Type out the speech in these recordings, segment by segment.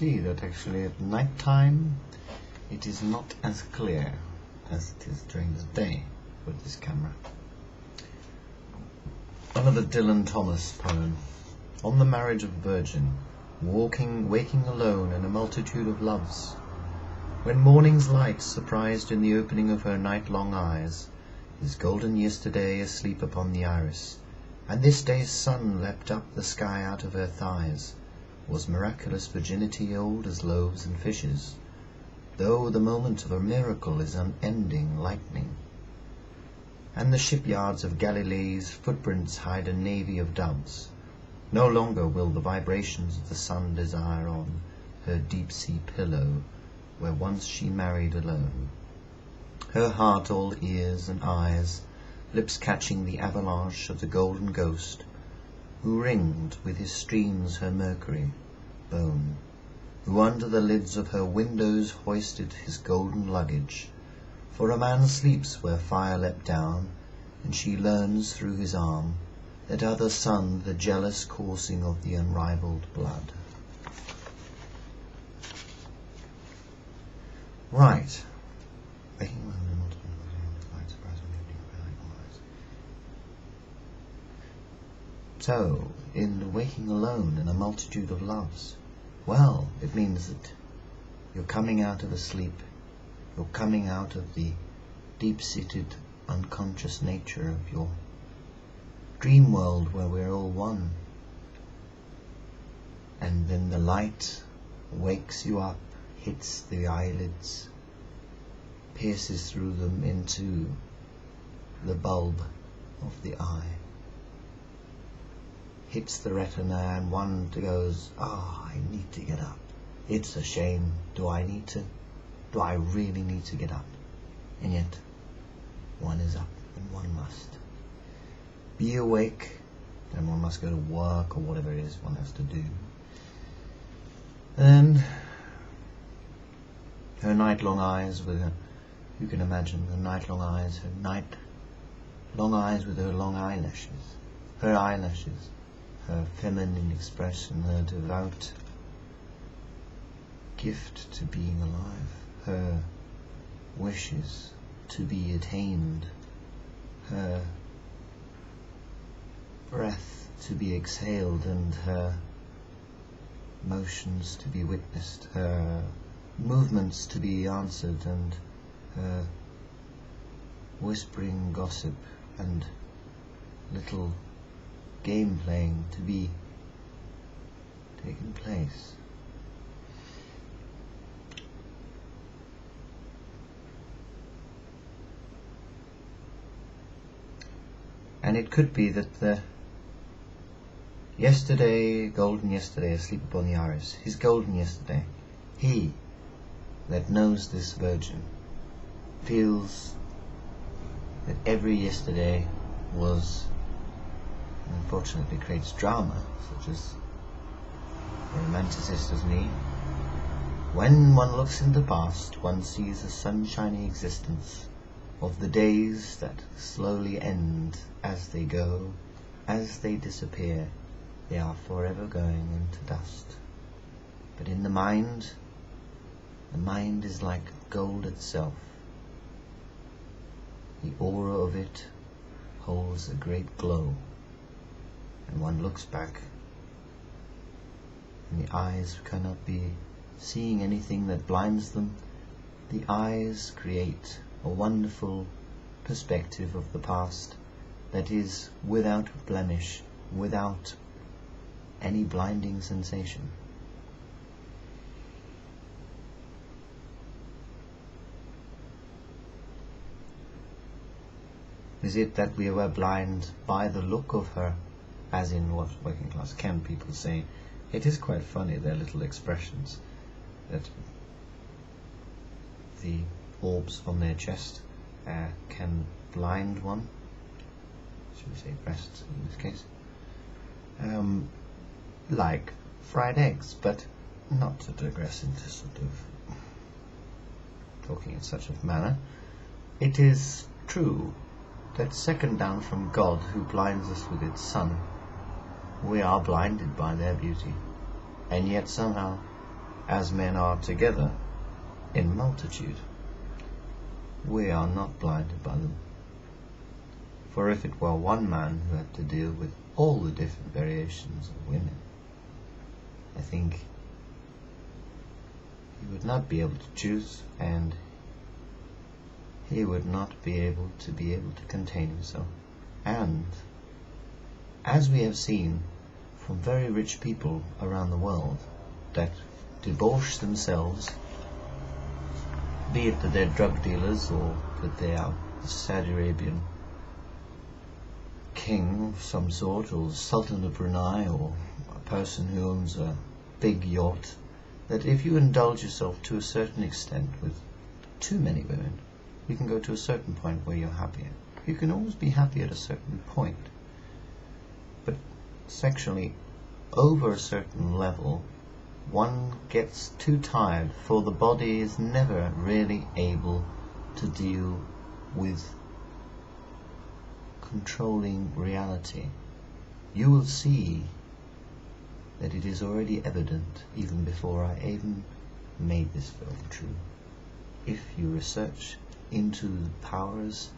see that actually at night time it is not as clear as it is during the day with this camera. Another Dylan Thomas poem. On the marriage of a virgin, waking alone in a multitude of loves, when morning's light surprised in the opening of her night-long eyes, his golden yesterday asleep upon the iris, and this day's sun leapt up the sky out of her thighs, was miraculous virginity old as loaves and fishes, though the moment of a miracle is unending lightning. And the shipyards of Galilee's footprints hide a navy of doves. No longer will the vibrations of the sun desire on her deep-sea pillow, where once she married alone. Her heart all ears and eyes, lips catching the avalanche of the golden ghost, who ringed with his streams her mercury bone, who under the lids of her windows hoisted his golden luggage. For a man sleeps where fire leapt down, and she learns through his arm that other sun the jealous coursing of the unrivalled blood. Right. So, in the waking alone in a multitude of loves, well, it means that you're coming out of a sleep, you're coming out of the deep-seated unconscious nature of your dream world where we're all one. And then the light wakes you up, hits the eyelids, pierces through them into the bulb of the eye, hits the retina, and one goes, I need to get up. It's a shame. Do I really need to get up? And yet, one is up and one must be awake, and one must go to work or whatever it is one has to do. And her night-long eyes with her, you can imagine the night-long eyes, her night-long eyes with her long eyelashes, her feminine expression, her devout gift to being alive, her wishes to be attained, her breath to be exhaled, and her motions to be witnessed, her movements to be answered, and her whispering gossip and little game playing to be taken place. And it could be that the golden yesterday asleep upon the iris, his golden yesterday, he that knows this virgin feels that every yesterday was, unfortunately creates drama, such as a romanticist as me. When one looks in the past, one sees a sunshiny existence of the days that slowly end as they go, as they disappear, they are forever going into dust. But in the mind is like gold itself. The aura of it holds a great glow, and one looks back, and the eyes cannot be seeing anything that blinds them. The eyes create a wonderful perspective of the past that is without blemish, without any blinding sensation. Is it that we were blind by the look of her, as in what working class Ken people say? It is quite funny, their little expressions, that the orbs on their chest can blind one, should we say breasts in this case, like fried eggs, but not to digress into sort of talking in such a manner. It is true that second down from God, who blinds us with its sun, we are blinded by their beauty, and yet somehow as men are together in multitude, we are not blinded by them. For if it were one man who had to deal with all the different variations of women, I think he would not be able to choose, and he would not be able to contain himself. And as we have seen from very rich people around the world that debauch themselves, be it that they're drug dealers or that they are a Saudi Arabian king of some sort, or Sultan of Brunei, or a person who owns a big yacht, that if you indulge yourself to a certain extent with too many women, you can go to a certain point where you're happier. You can always be happy at a certain point, but sexually over a certain level one gets too tired, for the body is never really able to deal with controlling reality. You will see that it is already evident even before I even made this film true. If you research into the powers,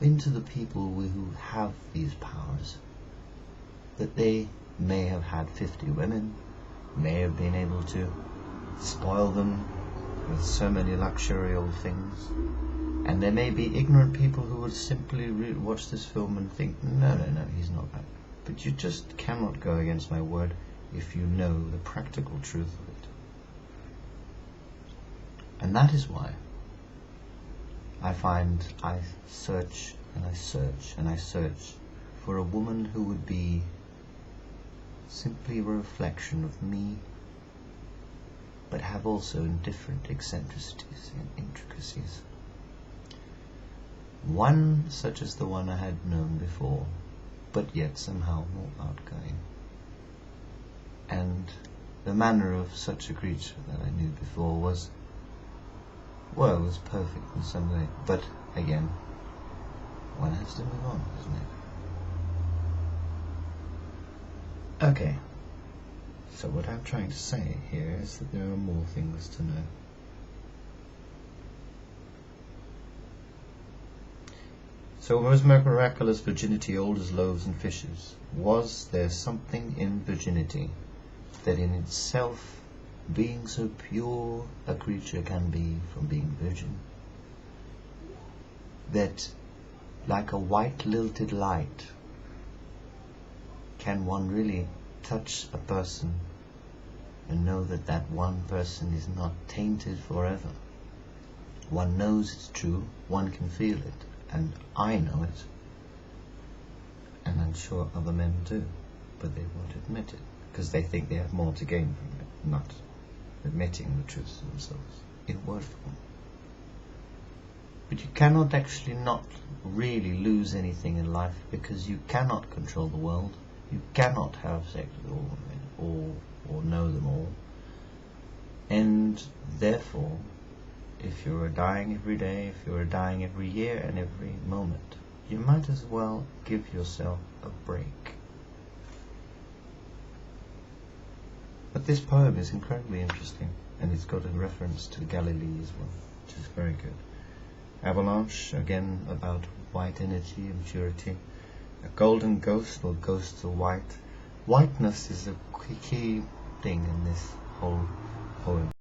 into the people who have these powers, that they may have had 50 women, may have been able to spoil them with so many luxurious things, and there may be ignorant people who would simply watch this film and think, no, he's not that. But you just cannot go against my word if you know the practical truth of it. And that is why I search and I search and I search for a woman who would be simply a reflection of me, but have also different eccentricities and intricacies. One such as the one I had known before, but yet somehow more outgoing. And the manner of such a creature that I knew before was perfect in some way. But again, one has to move on, doesn't it? Okay, so what I'm trying to say here is that there are more things to know. So was miraculous virginity old as loaves and fishes? Was there something in virginity that in itself, being so pure a creature can be from being virgin, that like a white lilted light, can one really touch a person and know that that one person is not tainted forever? One knows it's true, one can feel it, and I know it, and I'm sure other men do, but they won't admit it, because they think they have more to gain from it, not admitting the truth to themselves. It works for them. But you cannot actually not really lose anything in life, because you cannot control the world. You cannot have sex with all women, or know them all. And therefore, if you're dying every day, if you're dying every year and every moment, you might as well give yourself a break. But this poem is incredibly interesting, and it's got a reference to Galilee as well, which is very good. Avalanche, again about white energy and purity. A golden ghost, or ghosts of white. Whiteness is a key thing in this whole poem.